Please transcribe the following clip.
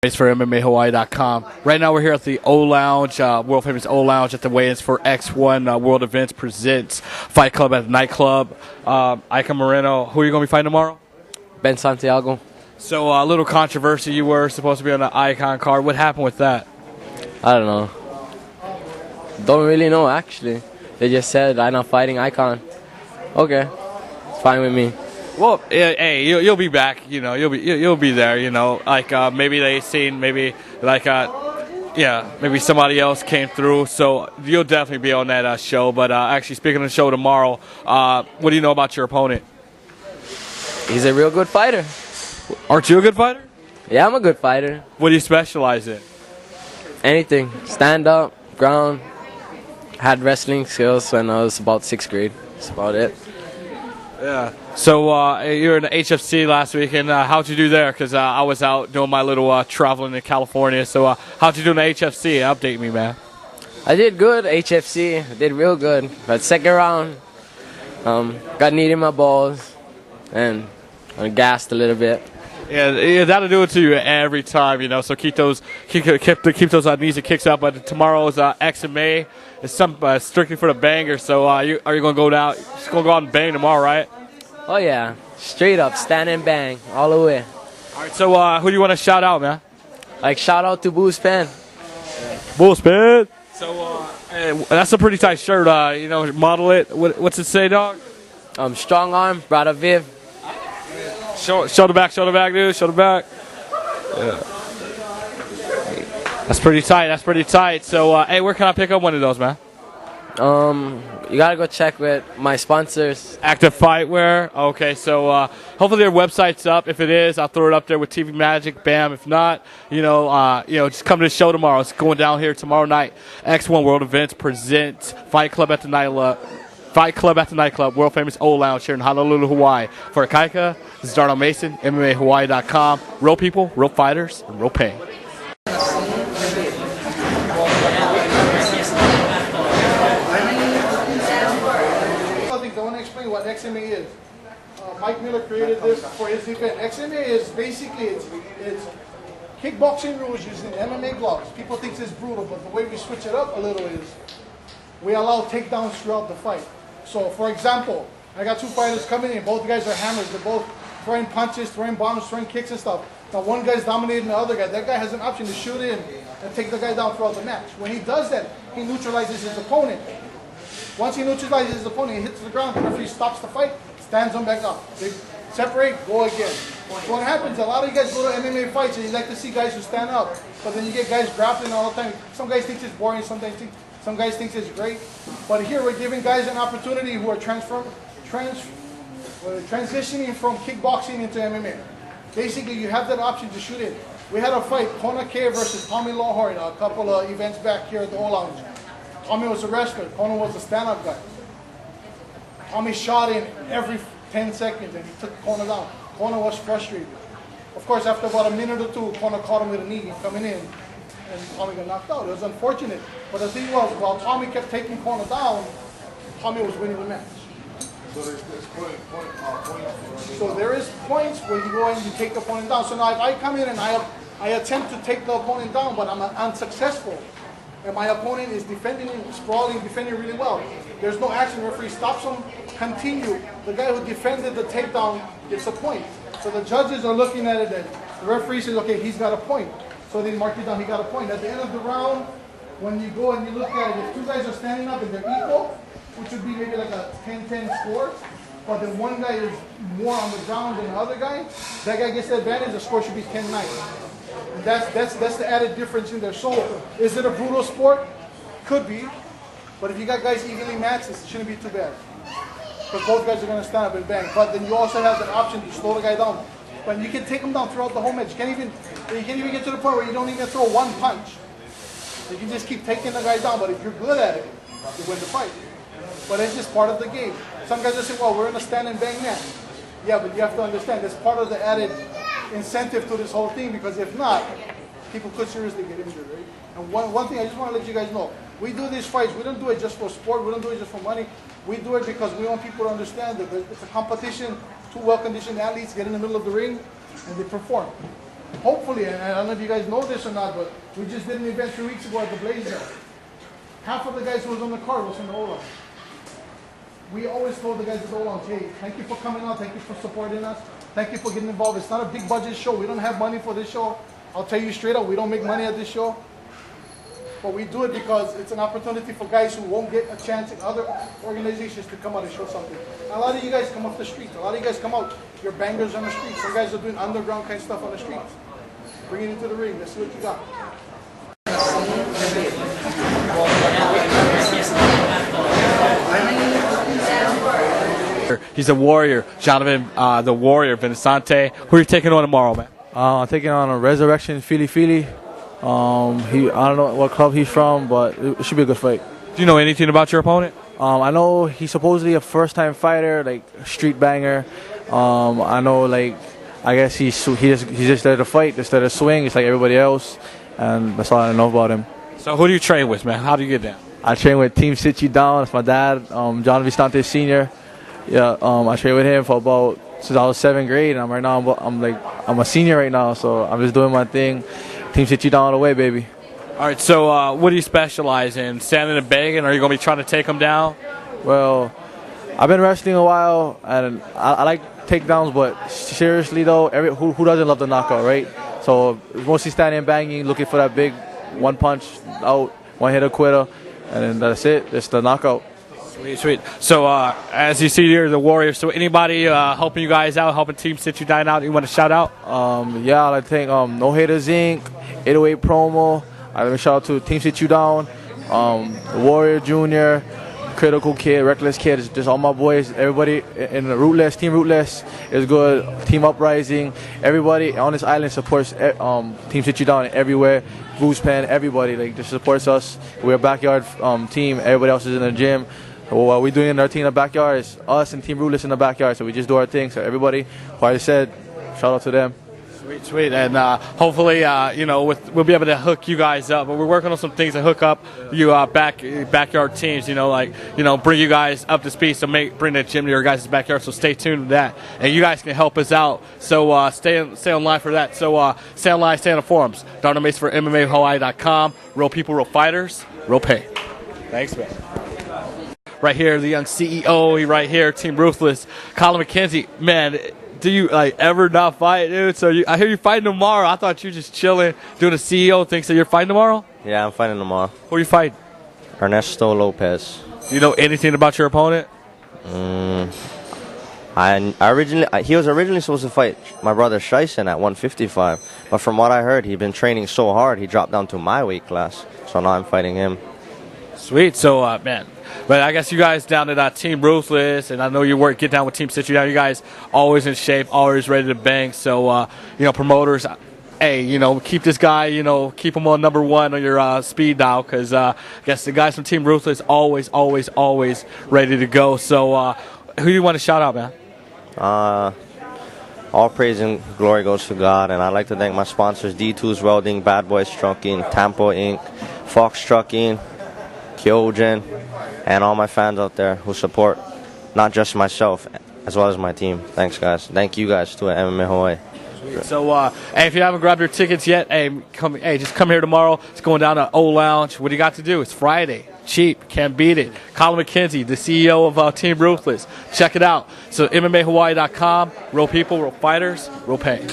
For MMAHawaii.com. Right now we're here at the O Lounge, world famous O Lounge at the weigh-ins for X-1 World Events presents Fight Club at the nightclub. Ika Moreno, who are you going to be fighting tomorrow? Ben Santiago. So a little controversy, you were supposed to be on the Icon card. What happened with that? I don't know. Don't really know, actually. They just said I'm not fighting Icon. Okay, it's fine with me. Well, hey, you'll be back. You know, you'll be there. You know, like maybe they seen maybe like maybe somebody else came through. So you'll definitely be on that show. But actually, speaking of the show tomorrow, what do you know about your opponent? He's a real good fighter. Aren't you a good fighter? Yeah, I'm a good fighter. What do you specialize in? Anything. Stand up, ground. Had wrestling skills when I was about 6th grade. That's about it. Yeah. So you were in the HFC last weekend. How'd you do there? Because I was out doing my little traveling in California. So how'd you do in the HFC? Update me, man. I did good, HFC. I did real good. But second round, got knee in my balls and I gassed a little bit. Yeah, that'll do it to you every time, you know. So keep those knees and kicks up. But tomorrow's XMA is strictly for the banger. So are you going to go down? Just going to go out and bang tomorrow, right? Oh yeah, straight up, stand and bang, all the way. All right. So who do you want to shout out, man? Like shout out to Boo's Pen. Boo's Pen. So that's a pretty tight shirt. You know, model it. What's it say, dog? Strong arm, Brother Viv. Show the back, dude. Show the back. Yeah. That's pretty tight. So, hey, where can I pick up one of those, man? You gotta go check with my sponsors. Active Fightwear. Okay, so hopefully their website's up. If it is, I'll throw it up there with TV Magic. Bam. If not, just come to the show tomorrow. It's going down here tomorrow night. X1 World Events presents Fight Club at the nightclub, world famous O Lounge here in Honolulu, Hawaii. For Kaika, this is Darnell Mason, MMAHawaii.com. Real people, real fighters, and real pain. I want to explain what XMA is. Mike Miller created this for his event. XMA is basically it's kickboxing rules using MMA gloves. People think it's brutal, but the way we switch it up a little is we allow takedowns throughout the fight. So, for example, I got two fighters coming in. Both guys are hammers. They're both throwing punches, throwing bombs, throwing kicks and stuff. Now, one guy's dominating the other guy. That guy has an option to shoot in and take the guy down throughout the match. When he does that, he neutralizes his opponent. Once he neutralizes his opponent, he hits the ground. The referee stops the fight, stands him back up. They separate, go again. So what happens, a lot of you guys go to MMA fights and you like to see guys who stand up, but then you get guys grappling all the time. Some guys think it's boring, some guys think it's great. But here we're giving guys an opportunity who are transitioning from kickboxing into MMA. Basically, you have that option to shoot in. We had a fight, Kona K versus Tommy Lawhorn, a couple of events back here at the O Lounge. Tommy was a wrestler, Kona was a stand-up guy. Tommy shot in every 10 seconds and he took Kona down. Kona was frustrated. Of course, after about a minute or two, Kona caught him with a knee coming in and Tommy got knocked out. It was unfortunate. But the thing was, while Tommy kept taking Kona down, Tommy was winning the match. So there is points where you go and you take the opponent down. So now if I come in and I attempt to take the opponent down, but I'm unsuccessful, and my opponent is defending, sprawling, defending really well, there's no action. The referee stops him, continue. The guy who defended the takedown gets a point. So the judges are looking at it, and the referee says, okay, he's got a point. So they mark it down, he got a point. At the end of the round, when you go and you look at it, if two guys are standing up and they're equal, which would be maybe like a 10-10 score, but then one guy is more on the ground than the other guy, that guy gets the advantage, the score should be 10-9. And that's the added difference in there. So, is it a brutal sport? Could be. But if you got guys evenly matched, it shouldn't be too bad. Because both guys are going to stand up and bang. But then you also have the option to slow the guy down. But you can take him down throughout the whole match. You can't even get to the point where you don't even throw one punch. You can just keep taking the guy down. But if you're good at it, you win the fight. But it's just part of the game. Some guys will say, well, we're in a stand and bang match. Yeah, but you have to understand, that's part of the added incentive to this whole thing, because if not, people could seriously get injured, right? And one thing I just want to let you guys know, we do these fights, we don't do it just for sport, we don't do it just for money, we do it because we want people to understand that it's a competition, two well-conditioned athletes get in the middle of the ring and they perform. hopefully, and I don't know if you guys know this or not, but we just did an event 3 weeks ago at the Blazer. Half of the guys who was on the card was from the O-line. We always told the guys at the O-line, hey, thank you for coming out, thank you for supporting us, thank you for getting involved. It's not a big budget show. We don't have money for this show. I'll tell you straight up, we don't make money at this show. But we do it because it's an opportunity for guys who won't get a chance in other organizations to come out and show something. A lot of you guys come off the streets. A lot of you guys come out, you're bangers on the streets. Some guys are doing underground kind of stuff on the streets. Bring it into the ring. Let's see what you got. He's a warrior, Jonathan, the warrior, Vincente. Who are you taking on tomorrow, man? I'm taking on a Resurrection Philly. I don't know what club he's from, but it should be a good fight. Do you know anything about your opponent? I know he's supposedly a first-time fighter, like street banger. I know, like, I guess he's just there to fight, just there to swing. It's like everybody else, and that's all I know about him. So who do you train with, man? How do you get down? I train with Team Sit You Down. That's my dad, John Vistante Sr. Yeah, I trained with him for since I was 7th grade, and I'm a senior right now, so I'm just doing my thing. Team Sit You Down all the way, baby. All right, so what do you specialize in? Standing and banging, or are you going to be trying to take him down? Well, I've been wrestling a while, and I like takedowns, but seriously, though, who doesn't love the knockout, right? So mostly standing and banging, looking for that big one punch out, one hitter quitter, and then that's it. It's the knockout. Sweet. So as you see here, the Warriors. So anybody helping you guys out, helping Team Sit You Down out, you want to shout out? Yeah, I think No Haters Inc., 808 Promo. I want to shout out to Team Sit You Down, the Warrior Junior, Critical Kid, Reckless Kid. Just all my boys. Everybody in the Rootless, Team Rootless is good. Team Uprising. Everybody on this island supports Team Sit You Down everywhere. Goose Pen, everybody just supports us. We're a backyard team. Everybody else is in the gym. What we're doing in our team in the backyard is us and Team Rootless in the backyard. So we just do our thing. So everybody, like I said, shout out to them. Sweet. And hopefully, we'll be able to hook you guys up. But we're working on some things to hook up you backyard teams. Bring you guys up to speed. So bring the gym to your guys' backyard. So stay tuned to that, and you guys can help us out. So stay online for that. So stay online, stay on the forums. Darnell Mason for MMAHawaii.com. Real people, real fighters, real pay. Thanks, man. Right here, the young CEO. Right here, Team Ruthless, Colin McKenzie. Man, do you ever not fight, dude? So I hear you fighting tomorrow. I thought you were just chilling, doing a CEO thing. So you're fighting tomorrow? Yeah, I'm fighting tomorrow. Who are you fighting? Ernesto Lopez. Do you know anything about your opponent? He was originally supposed to fight my brother Shyson at 155, but from what I heard, he'd been training so hard he dropped down to my weight class. So now I'm fighting him. Sweet. So, man, but I guess you guys down at Team Ruthless, and I know you get down with Team Sit You Down. You guys always in shape, always ready to bang. So, promoters, hey, keep this guy, keep him on number 1 on your speed dial, because I guess the guys from Team Ruthless always ready to go. So, who do you want to shout out, man? All praise and glory goes to God, and I'd like to thank my sponsors, D2's Welding, Bad Boys Trucking, Tampo Inc., Fox Trucking, Kyojin, and all my fans out there who support not just myself as well as my team. Thanks, guys. Thank you guys too at MMA Hawaii. So, hey, if you haven't grabbed your tickets yet, just come here tomorrow. It's going down to O Lounge. What do you got to do? It's Friday. Cheap. Can't beat it. Colin McKenzie, the CEO of Team Ruthless. Check it out. So, MMAHawaii.com. Real people, real fighters, real pay.